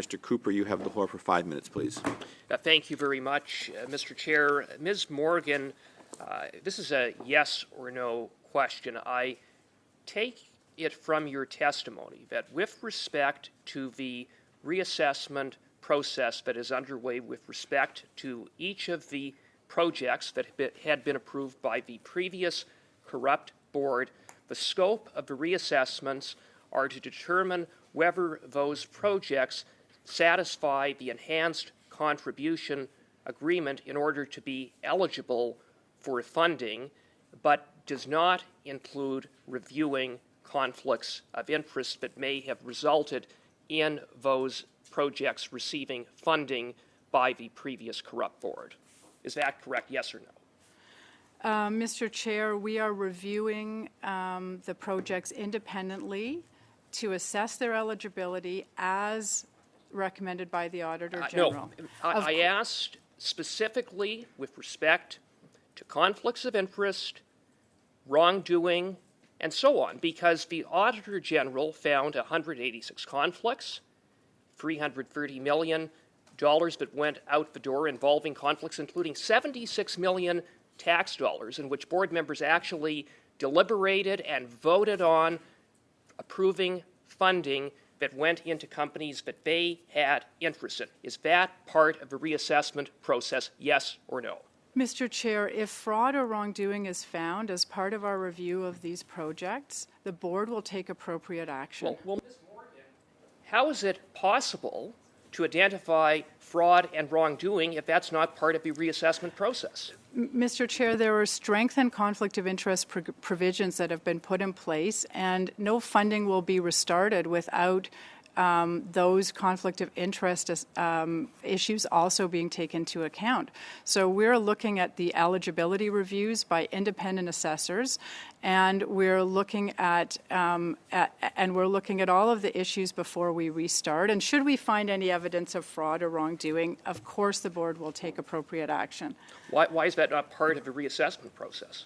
Mr. Cooper, you have the floor for 5 minutes, please. Thank you very much, Mr. Chair. Ms. Morgan, this is a yes or no question. I take it from your testimony that with respect to the reassessment process that is underway with respect to each of the projects that had been approved by the previous corrupt board, the scope of the reassessments are to determine whether those projects satisfy the enhanced contribution agreement in order to be eligible for funding, but does not include reviewing conflicts of interest that may have resulted in those projects receiving funding by the previous corrupt board. Is that correct, yes or no? Mr. Chair, we are reviewing the projects independently to assess their eligibility as recommended by the Auditor General. No, I asked specifically with respect to conflicts of interest, wrongdoing, and so on, because the Auditor General found 186 conflicts, $330 million that went out the door involving conflicts, including $76 million tax dollars, in which board members actually deliberated and voted on approving funding that went into companies that they had interest in. Is that part of the reassessment process, yes or no? Mr. Chair, if fraud or wrongdoing is found as part of our review of these projects, the board will take appropriate action. Well, Ms. Morgan, how is it possible to identify fraud and wrongdoing if that's not part of the reassessment process? Mr. Chair, there are strength and conflict of interest provisions that have been put in place, and no funding will be restarted without those conflict of interest issues also being taken into account. So we're looking at the eligibility reviews by independent assessors, and we're looking at all of the issues before we restart. And should we find any evidence of fraud or wrongdoing, of course the board will take appropriate action. Why is that not part of the reassessment process?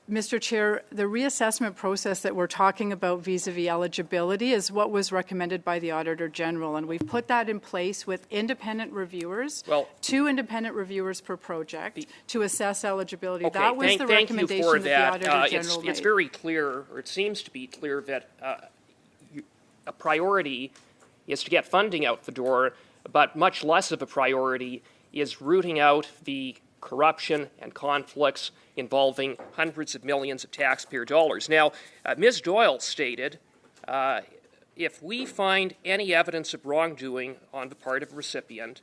Mr. Chair, the reassessment process that we're talking about vis-a-vis eligibility is what was recommended by the Auditor General, and we've put that in place with independent reviewers, 2 independent reviewers per project, to assess eligibility. Okay, that was the recommendation that the Auditor General made. It's very clear, or it seems to be clear, that a priority is to get funding out the door, but much less of a priority is rooting out the corruption and conflicts involving hundreds of millions of taxpayer dollars. Now, Ms. Doyle stated, if we find any evidence of wrongdoing on the part of a recipient,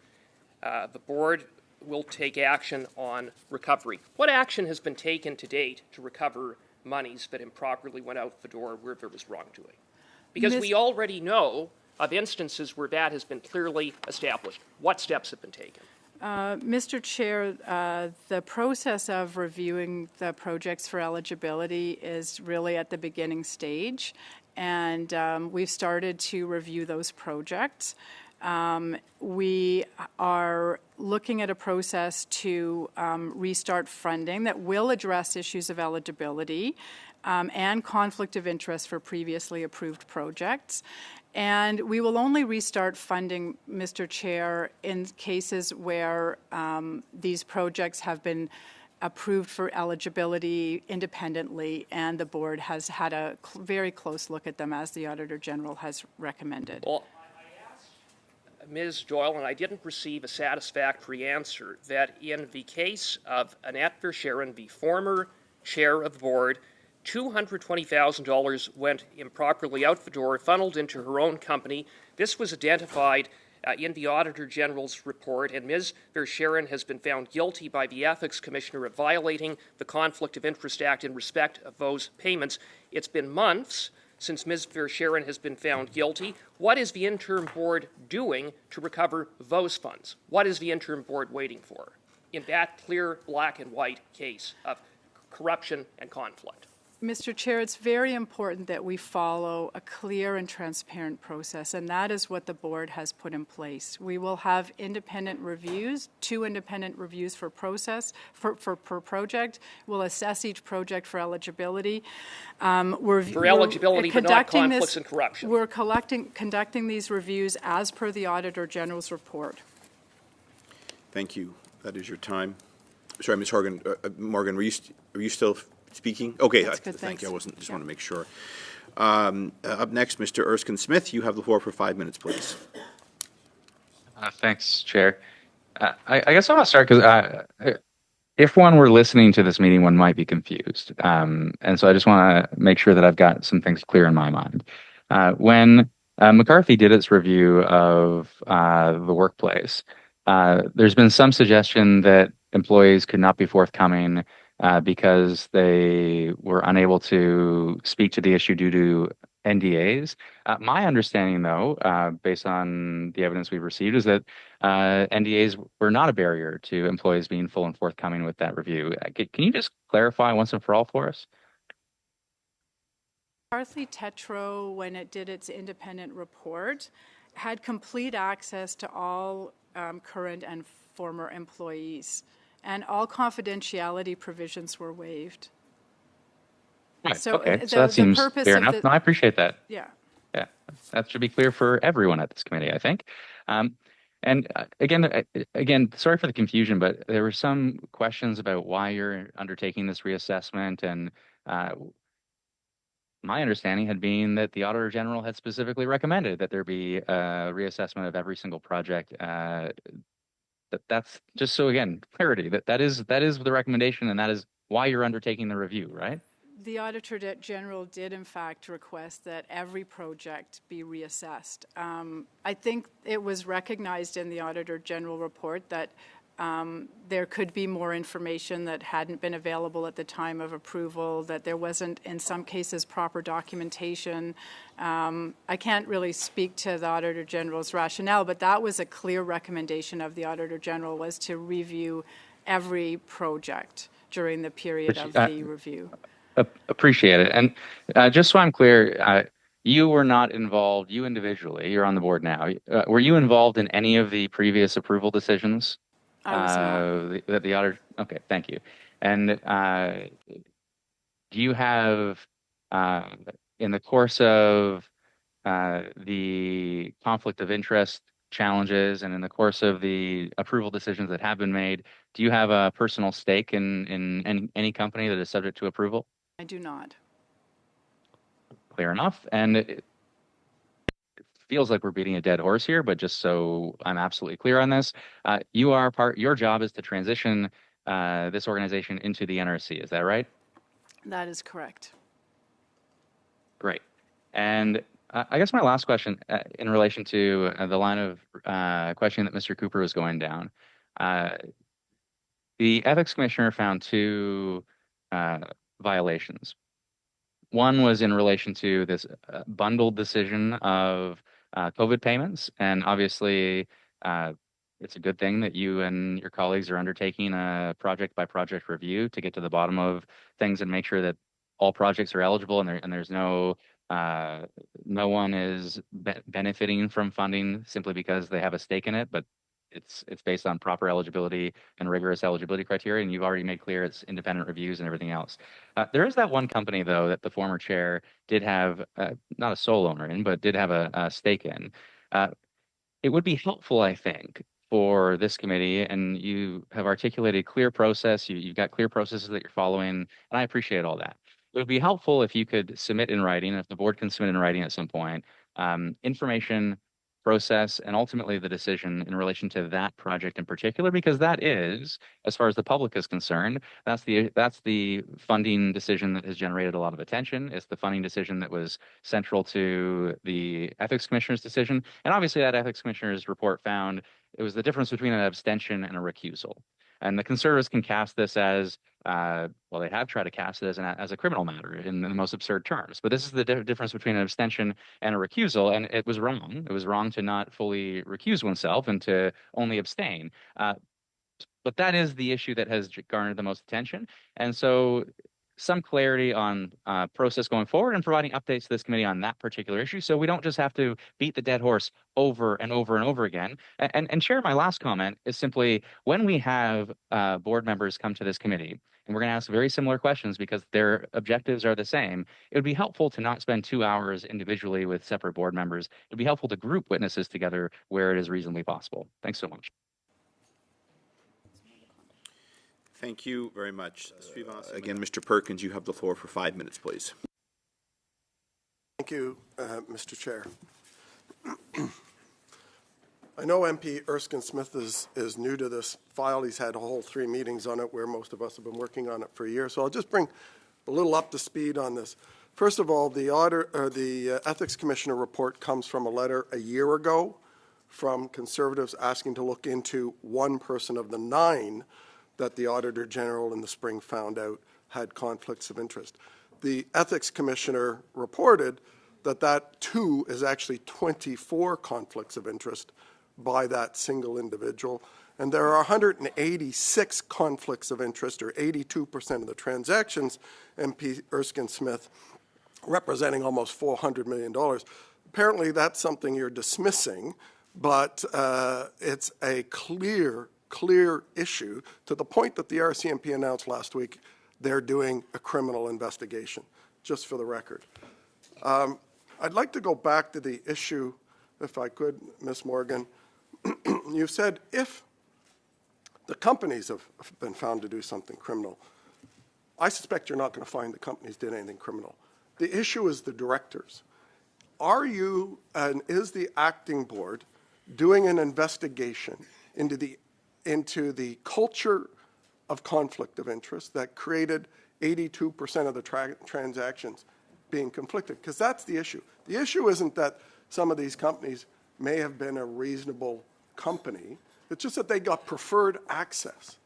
the board will take action on recovery. What action has been taken to date to recover monies that improperly went out the door where there was wrongdoing? Because we already know of instances where that has been clearly established. What steps have been taken? Mr. Chair, the process of reviewing the projects for eligibility is really at the beginning stage, and we've started to review those projects. We are looking at a process to restart funding that will address issues of eligibility and conflict of interest for previously approved projects. And we will only restart funding, Mr. Chair, in cases where these projects have been approved for eligibility independently, and the board has had a very close look at them, as the Auditor General has recommended. Well, I asked Ms. Doyle, and I didn't receive a satisfactory answer, that in the case of Annette Verscheren, the former chair of the board, $220,000 went improperly out the door, funneled into her own company. This was identified in the Auditor General's report, and Ms. Verscheren has been found guilty by the Ethics Commissioner of violating the Conflict of Interest Act in respect of those payments. It's been months since Ms. Verscheren has been found guilty. What is the interim board doing to recover those funds? What is the interim board waiting for in that clear black and white case of corruption and conflict? Mr. Chair, it's very important that we follow a clear and transparent process, and that is what the board has put in place. We will have independent reviews, 2 independent reviews for per project. We'll assess each project for eligibility. For eligibility, but not conflicts and corruption. We're conducting these reviews as per the Auditor General's report. Thank you. That is your time. Sorry, Ms. Morgan, were you still speaking? Okay, That's good, thank you. I thanks. just want to make sure. Up next, Mr. Erskine Smith, you have the floor for 5 minutes, please. Thanks, Chair. I guess I want to start because if one were listening to this meeting, one might be confused. And so I just want to make sure that I've got some things clear in my mind. When McCarthy did its review of the workplace, there's been some suggestion that employees could not be forthcoming because they were unable to speak to the issue due to NDAs. My understanding, though, based on the evidence we've received, is that NDAs were not a barrier to employees being full and forthcoming with that review. Can you just clarify once and for all for us? McCarthy Tetro, when it did its independent report, had complete access to all current and former employees, and all confidentiality provisions were waived. Right. So okay, the- so that the seems purpose clear of enough. the- No, I appreciate that. Yeah. Yeah, that should be clear for everyone at this committee, I think. And again, sorry for the confusion, but there were some questions about why you're undertaking this reassessment, and my understanding had been that the Auditor General had specifically recommended that there be a reassessment of every single project. That's just so again, clarity that is the recommendation, and that is why you're undertaking the review, right? The Auditor General did, in fact, request that every project be reassessed. I think it was recognized in the Auditor General report that there could be more information that hadn't been available at the time of approval, that there wasn't, in some cases, proper documentation. I can't really speak to the Auditor General's rationale, but that was a clear recommendation of the Auditor General, was to review every project during the period of the review. Appreciate it. And just so I'm clear, you were not involved, you individually, you're on the board now. Were you involved in any of the previous approval decisions? I was not. The auditor, okay, thank you. And do you have, in the course of the conflict of interest challenges and in the course of the approval decisions that have been made, do you have a personal stake in any company that is subject to approval? I do not. Clear enough. And it feels like we're beating a dead horse here, but just so I'm absolutely clear on this, your job is to transition this organization into the NRC. Is that right? That is correct. Great. And I guess my last question in relation to the line of questioning that Mr. Cooper was going down, the ethics commissioner found 2 violations. One was in relation to this bundled decision of COVID payments, and obviously it's a good thing that you and your colleagues are undertaking a project-by-project review to get to the bottom of things and make sure that all projects are eligible and there's no one is benefiting from funding simply because they have a stake in it, but it's based on proper eligibility and rigorous eligibility criteria, and you've already made clear it's independent reviews and everything else. There is that one company, though, that the former chair did have, not a sole owner in, but did have a stake in. It would be helpful, I think, for this committee, and you have articulated clear process, you've got clear processes that you're following, and I appreciate all that. It would be helpful if you could submit in writing, if the board can submit in writing at some point, information, process, and ultimately the decision in relation to that project in particular, because that is, as far as the public is concerned, that's the funding decision that has generated a lot of attention. It's the funding decision that was central to the ethics commissioner's decision, and obviously that ethics commissioner's report found it was the difference between an abstention and a recusal. And the Conservatives can cast this as, well, they have tried to cast it as a criminal matter in the most absurd terms. But this is the difference between an abstention and a recusal, and it was wrong. It was wrong to not fully recuse oneself and to only abstain. But that is the issue that has garnered the most attention. And so some clarity on process going forward and providing updates to this committee on that particular issue, so we don't just have to beat the dead horse over and over and over again. And Chair, my last comment is simply, when we have board members come to this committee, and we're going to ask very similar questions because their objectives are the same, it would be helpful to not spend 2 hours individually with separate board members. It would be helpful to group witnesses together where it is reasonably possible. Thanks so much. Thank you very much. Again, Mr. Perkins, you have the floor for 5 minutes, please. Thank you, Mr. Chair. I know MP Erskine Smith is new to this file. He's had a whole 3 meetings on it where most of us have been working on it for a year. So I'll just bring a little up to speed on this. First of all, the Ethics Commissioner report comes from a letter a year ago from Conservatives asking to look into one person of the 9 that the Auditor General in the spring found out had conflicts of interest. The Ethics Commissioner reported that 2 is actually 24 conflicts of interest by that single individual. And there are 186 conflicts of interest, or 82% of the transactions, MP Erskine Smith, representing almost $400 million. Apparently that's something you're dismissing, but it's a clear issue, to the point that the RCMP announced last week they're doing a criminal investigation, just for the record. I'd like to go back to the issue, if I could, Ms. Morgan. You said if the companies have been found to do something criminal, I suspect you're not going to find the companies did anything criminal. The issue is the directors. Are you, and is the acting board, doing an investigation into the culture of conflict of interest that created 82% of the transactions being conflicted? Because that's the issue. The issue isn't that some of these companies may have been a reasonable company. It's just that they got preferred access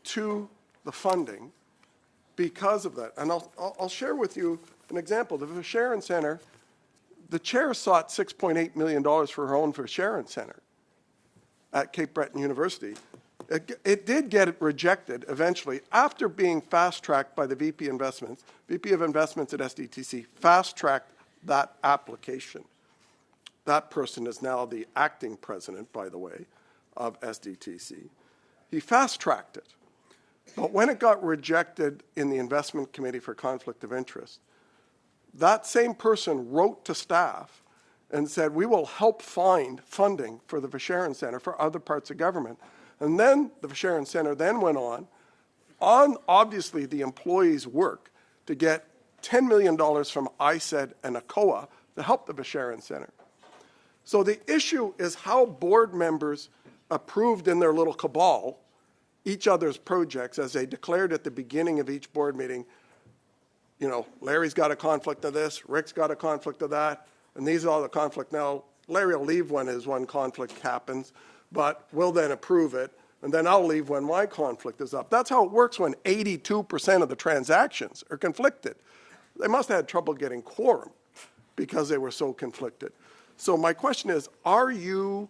to the funding because of that. And I'll share with you an example. The Visharan Center, the chair sought $6.8 million for her own Visharan Center at Cape Breton University. It did get rejected eventually after being fast-tracked by the VP of Investments at SDTC, fast-tracked that application. That person is now the acting president, by the way, of SDTC. He fast-tracked it. But when it got rejected in the Investment Committee for Conflict of Interest, that same person wrote to staff and said, we will help find funding for the Visharan Center for other parts of government. And then the Visharan Center then went on obviously the employees' work, to get $10 million from ISED and ACOA to help the Visharan Center. So the issue is how board members approved in their little cabal each other's projects, as they declared at the beginning of each board meeting, you know, Larry's got a conflict of this, Rick's got a conflict of that, and these are all the conflict. Now, Larry will leave when his one conflict happens, but we'll then approve it, and then I'll leave when my conflict is up. That's how it works when 82% of the transactions are conflicted. They must have had trouble getting quorum because they were so conflicted. So my question is, are you,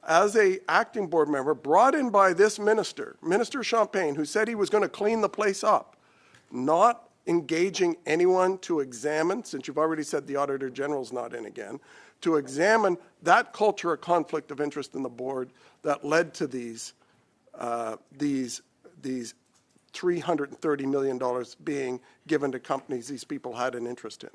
as an acting board member, brought in by this minister, Minister Champagne, who said he was going to clean the place up, not engaging anyone to examine, since you've already said the Auditor General's not in again, to examine that culture of conflict of interest in the board that led to these $330 million being given to companies these people had an interest in?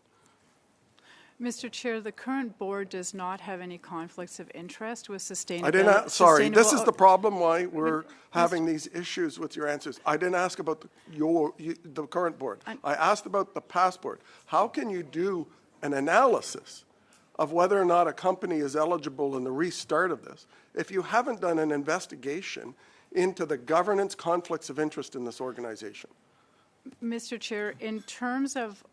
Mr. Chair, the current board does not have any conflicts of interest with sustainability. I didn't. Sorry, this is the problem why we're having these issues with your answers. I didn't ask about the current board. I asked about the past board. How can you do an analysis of whether or not a company is eligible in the restart of this if you haven't done an investigation into the governance conflicts of interest in this organization? Mr. Chair, in terms of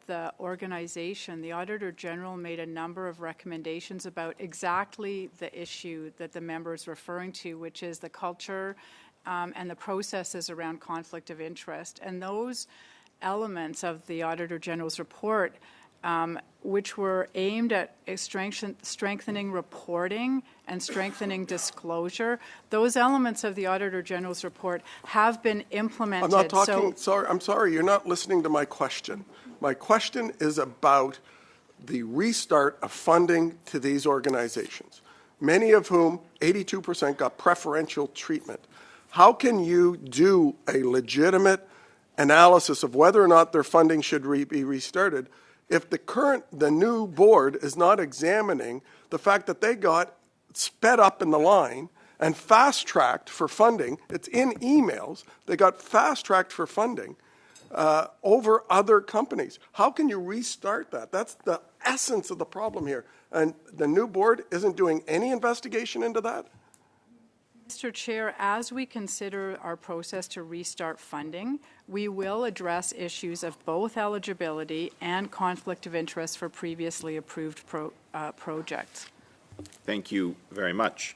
the organization, the Auditor General made a number of recommendations about exactly the issue that the member is referring to, which is the culture and the processes around conflict of interest. And those elements of the Auditor General's report, which were aimed at strengthening reporting and strengthening disclosure. Those elements of the Auditor General's report have been implemented. I'm not talking, I'm sorry, you're not listening to my question. My question is about the restart of funding to these organizations, many of whom, 82%, got preferential treatment. How can you do a legitimate analysis of whether or not their funding should be restarted if the new board is not examining the fact that they got sped up in the line and fast-tracked for funding? It's in emails. They got fast-tracked for funding over other companies. How can you restart that? That's the essence of the problem here. And the new board isn't doing any investigation into that? Mr. Chair, as we consider our process to restart funding, we will address issues of both eligibility and conflict of interest for previously approved projects. Thank you very much.